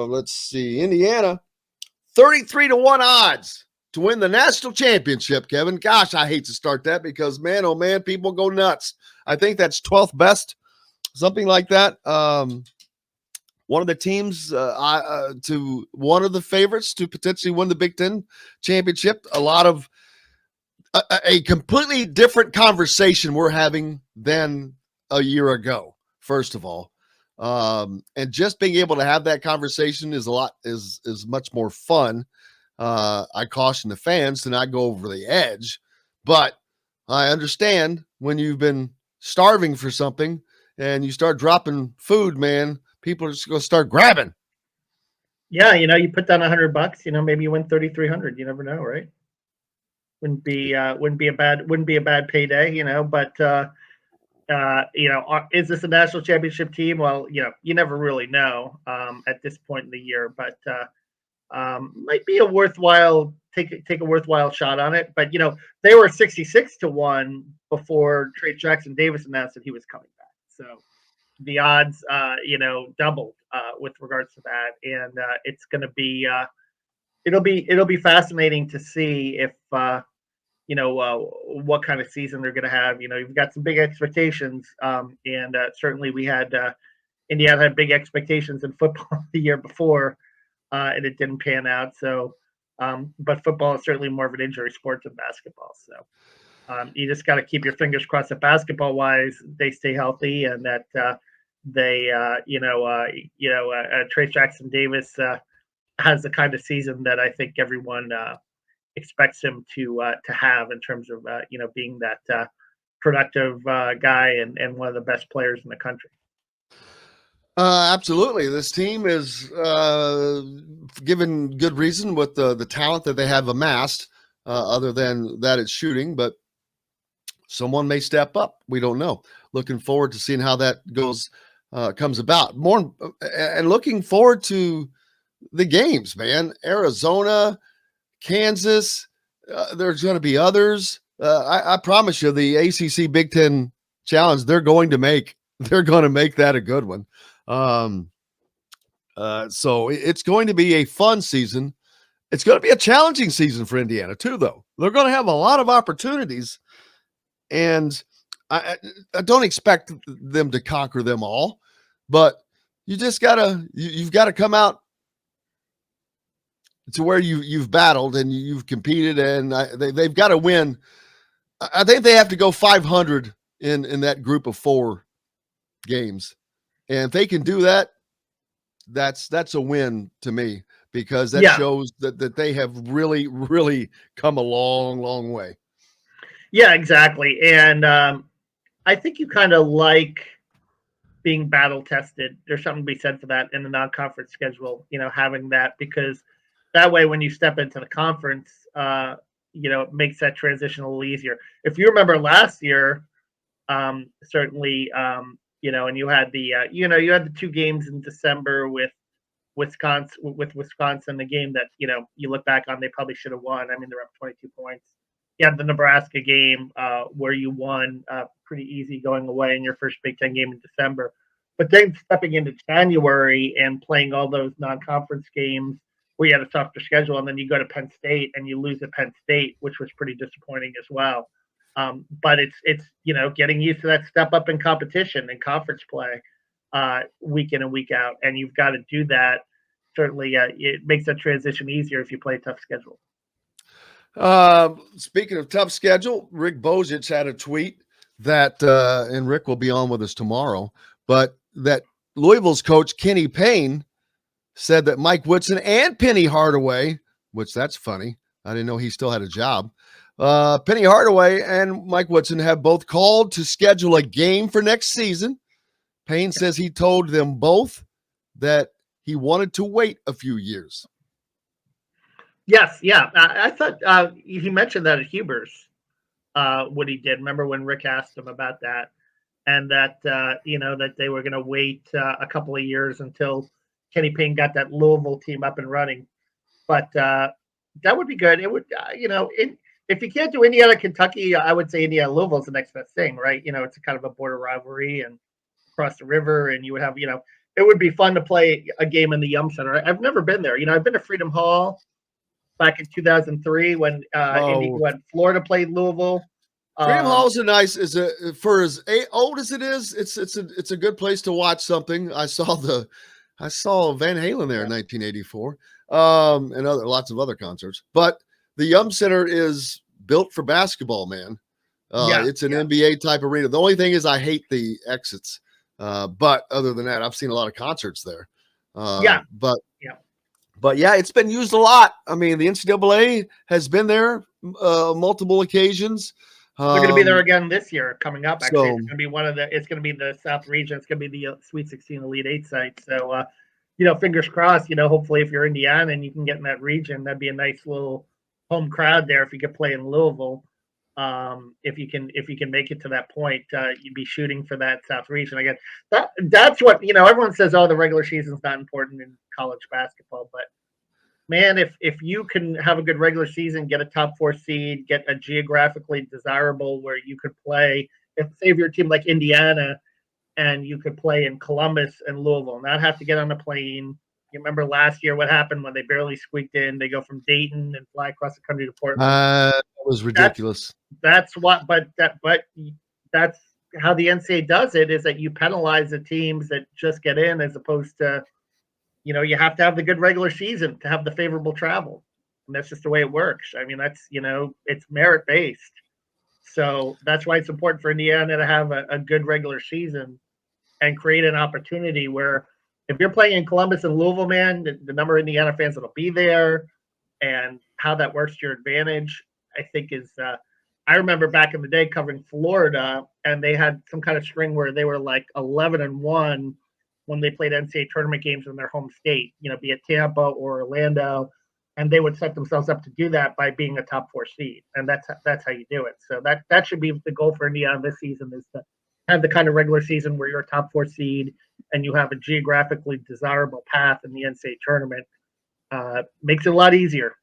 Let's see. Indiana, 33-1 odds to win the national championship, Kevin. Gosh, I hate to start that because, man, oh, man, people go nuts. I think that's 12th best, something like that. One of the teams to one of the favorites to potentially win the Big Ten championship. A lot of a completely different conversation we're having than a year ago, first of all. And just being able to have that conversation is much more fun. I caution the fans to not go over the edge, but I understand when you've been starving for something and you start dropping food, man, people are just going to start grabbing. Yeah, you put down $100, maybe you win 3,300. You never know, right? Wouldn't be a bad payday, but is this a national championship team? Well, you never really know at this point in the year, but might be a worthwhile take a worthwhile shot on it. But they were 66-1 before Trey Jackson Davis announced that he was coming back. So the odds, doubled with regards to that, and it's going to be it'll be fascinating to see if what kind of season they're going to have. You've got some big expectations, and certainly we had Indiana had big expectations in football the year before, and it didn't pan out. So, but football is certainly more of an injury sport than basketball. So, you just got to keep your fingers crossed that basketball wise they stay healthy and that Trace Jackson Davis has the kind of season that I think everyone expects him to have in terms of being that productive guy and one of the best players in the country. Absolutely. This team is given good reason with the talent that they have amassed. Other than that, it's shooting, but someone may step up. We don't know. Looking forward to seeing how that comes about. More and looking forward to the games, man. Arizona, Kansas. There's going to be others. I promise you, the ACC Big Ten Challenge. They're going to make that a good one. So it's going to be a fun season. It's going to be a challenging season for Indiana too, though. They're going to have a lot of opportunities, and I don't expect them to conquer them all, but you've got to come out to where you've battled and you've competed, and they've got to win. I think they have to go 500 in that group of 4 games, and if they can do that, that's a win to me because that shows that they have really, really come a long, long way. Yeah, exactly, and I think you kind of like being battle tested. There's something to be said for that in the non-conference schedule. Having that because that way when you step into the conference, it makes that transition a little easier. If you remember last year, certainly, and you had you had the 2 games in December with Wisconsin, the game that you look back on, they probably should have won. I mean, they're up 22 points. You had the Nebraska game where you won pretty easy going away in your first Big Ten game in December. But then stepping into January and playing all those non-conference games where you had a softer schedule, and then you go to Penn State and you lose at Penn State, which was pretty disappointing as well. But it's getting used to that step up in competition and conference play week in and week out, and you've got to do that. Certainly, it makes that transition easier if you play a tough schedule. Speaking of tough schedule, Rick Bozich had a tweet that, and Rick will be on with us tomorrow, but that Louisville's coach Kenny Payne said that Mike Woodson and Penny Hardaway, which that's funny. I didn't know he still had a job. Penny Hardaway and Mike Woodson have both called to schedule a game for next season. Payne says he told them both that he wanted to wait a few years. Yes, yeah. I thought he mentioned that at Huber's, what he did. Remember when Rick asked him about that, and that that they were going to wait a couple of years until Kenny Payne got that Louisville team up and running. But that would be good. It would, if you can't do Indiana, Kentucky, I would say Indiana Louisville is the next best thing, right? It's a kind of a border rivalry and across the river, and you would have, it would be fun to play a game in the Yum Center. I've never been there. I've been to Freedom Hall back in 2003 when when Florida played Louisville. Freedom Hall is for as old as it is. It's a good place to watch something. I saw Van Halen there in 1984, and lots of other concerts. But the Yum Center is built for basketball, man. It's an NBA type arena. The only thing is I hate the exits. But other than that, I've seen a lot of concerts there. But yeah, it's been used a lot. I mean, the NCAA has been there multiple occasions. They're going to be there again this year coming up. Actually, it's going to be the South region. It's going to be the Sweet 16 Elite 8 site. So, fingers crossed, hopefully if you're Indiana and you can get in that region, that'd be a nice little home crowd there. If you could play in Louisville, if you can make it to that point, you'd be shooting for that South region again. That's what, everyone says, oh, the regular season's not important in college basketball, but man, if you can have a good regular season, get a top 4 seed, get a geographically desirable where you could play, say if you're a team like Indiana and you could play in Columbus and Louisville, not have to get on a plane. You remember last year what happened when they barely squeaked in? They go from Dayton and fly across the country to Portland. That was ridiculous. That's how the NCAA does it, is that you penalize the teams that just get in as opposed to, you have to have the good regular season to have the favorable travel. And that's just the way it works. I mean, that's, it's merit based. So that's why it's important for Indiana to have a good regular season and create an opportunity where if you're playing in Columbus and Louisville, man, the number of Indiana fans that'll be there and how that works to your advantage, I think is, I remember back in the day covering Florida, and they had some kind of string where they were like 11-1 when they played NCAA tournament games in their home state, be it Tampa or Orlando, and they would set themselves up to do that by being a top 4 seed, and that's how you do it. So that should be the goal for Indiana this season, is to have the kind of regular season where you're a top 4 seed and you have a geographically desirable path in the NCAA tournament. Makes it a lot easier.